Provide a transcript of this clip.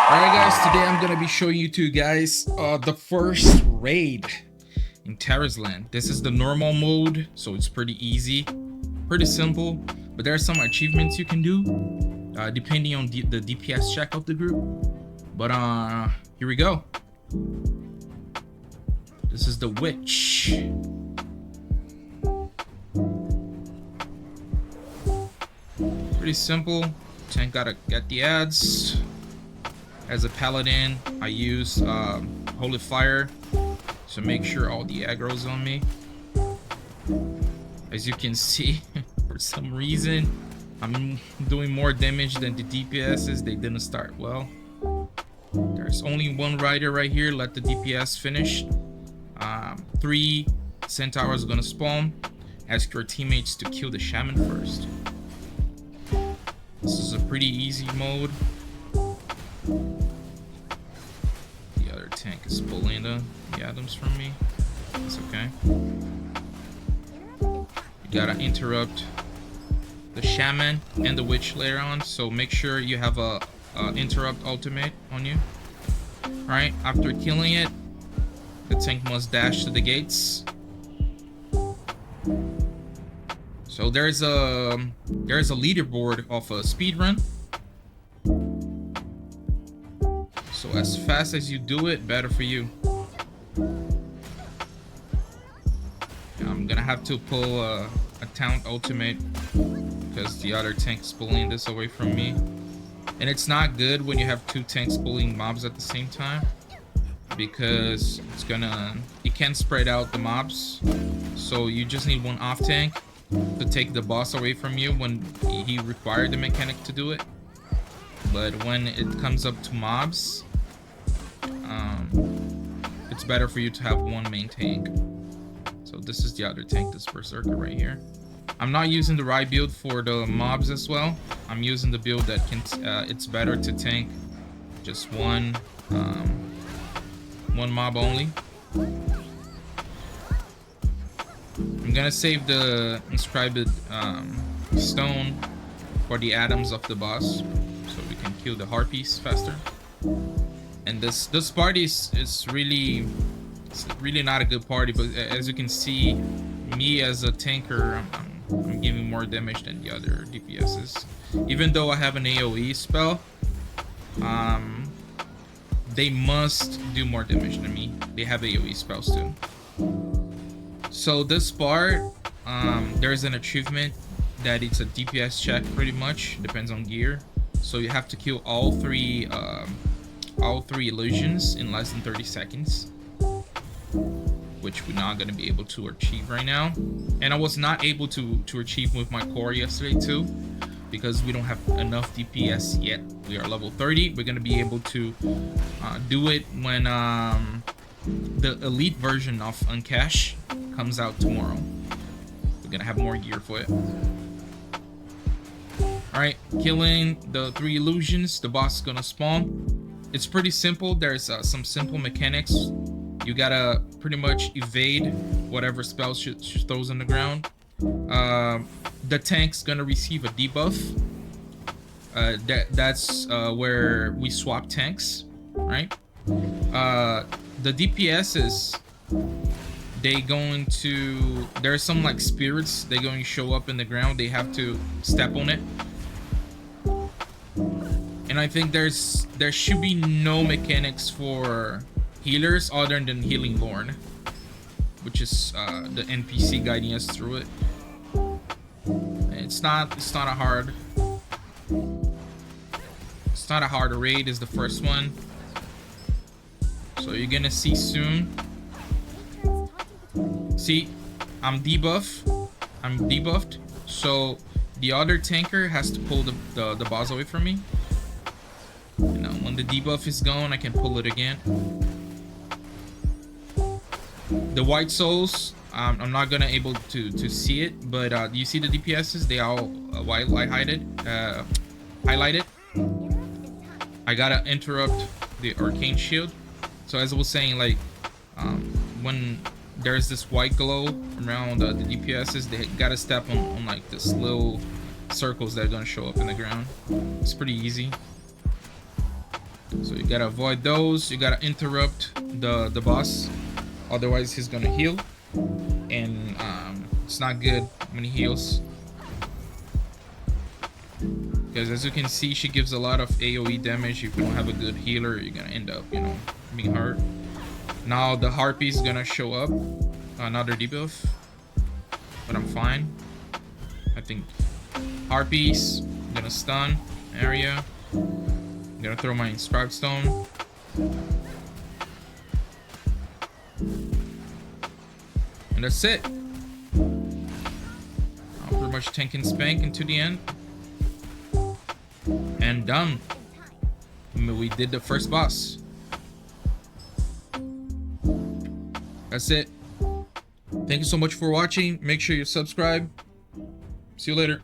Alright guys, today I'm gonna be showing you two guys the first raid in Tarisland. This is the normal mode, so it's pretty easy, pretty simple, but there are some achievements you can do depending on the DPS check of the group. But here we go. This is the witch. Pretty simple. Tank gotta get the ads. As a paladin, I use holy fire to make sure all the aggro's on me. As you can see, for some reason I'm doing more damage than the DPSs. They didn't start well. There's only one rider right here. Let the DPS finish. 3 centaurs gonna spawn. Ask your teammates to kill the shaman first. This is a pretty easy mode. The other tank is pulling the atoms from me. It's okay. You gotta interrupt the shaman and the witch later on, so make sure you have a interrupt ultimate on you. Alright, after killing it, the tank must dash to the gates. So there's a leaderboard of a speed run. So as fast as you do it, better for you. I'm gonna have to pull a taunt ultimate because the other tank is pulling this away from me. And it's not good when you have 2 tanks pulling mobs at the same time, because it can spread out the mobs. So you just need one off tank to take the boss away from you when he required the mechanic to do it. But when it comes up to mobs, it's better for you to have one main tank. So this is the other tank, this berserker right here. I'm not using the right build for the mobs as well. I'm using the build that can it's better to tank just one mob only. I'm gonna save the inscribed stone for the atoms of the boss, so we can kill the harpies faster. And this party is really not a good party, but as you can see, me as a tanker, I'm giving more damage than the other DPSs. Even though I have an AoE spell, they must do more damage than me. They have AoE spells too. So this part, there's an achievement that it's a DPS check pretty much, depends on gear. So you have to kill all three illusions in less than 30 seconds, which we're not going to be able to achieve right now. And I was not able to achieve with my core yesterday too, because we don't have enough DPS yet. We are level 30. We're going to be able to do it when the elite version of Ancash comes out tomorrow. We're going to have more gear for it. Alright, killing the 3 illusions, the boss is going to spawn. It's pretty simple. There's some simple mechanics. You gotta pretty much evade whatever spell she throws on the ground. The tank's gonna receive a debuff. That's where we swap tanks, right? The DPSs, there's some like spirits. They're going to show up in the ground. They have to step on it. And I think there should be no mechanics for healers other than healing Lorn, which is the NPC guiding us through it. It's not a hard raid. Is the first one, so you're gonna see soon. See, I'm debuffed, so the other tanker has to pull the boss away from me. You know, when the debuff is gone, I can pull it again. The white souls, I'm not gonna able to see it, but you see the DPSs, they all highlighted. I gotta interrupt the arcane shield. So as I was saying, like when there's this white glow around the DPSs, they gotta step on like this little circles that are gonna show up in the ground. It's pretty easy. So you gotta avoid those. You gotta interrupt the boss, otherwise he's gonna heal, and it's not good when he heals, because as you can see, she gives a lot of AoE damage. If you don't have a good healer, you're gonna end up, you know, being hurt. Now the harpy is gonna show up, another debuff, but I'm fine. I think harpies, I'm gonna stun area. I'm gonna throw my inscribed stone. And that's it. I'll pretty much tank and spank into the end. And done. We did the first boss. That's it. Thank you so much for watching. Make sure you subscribe. See you later.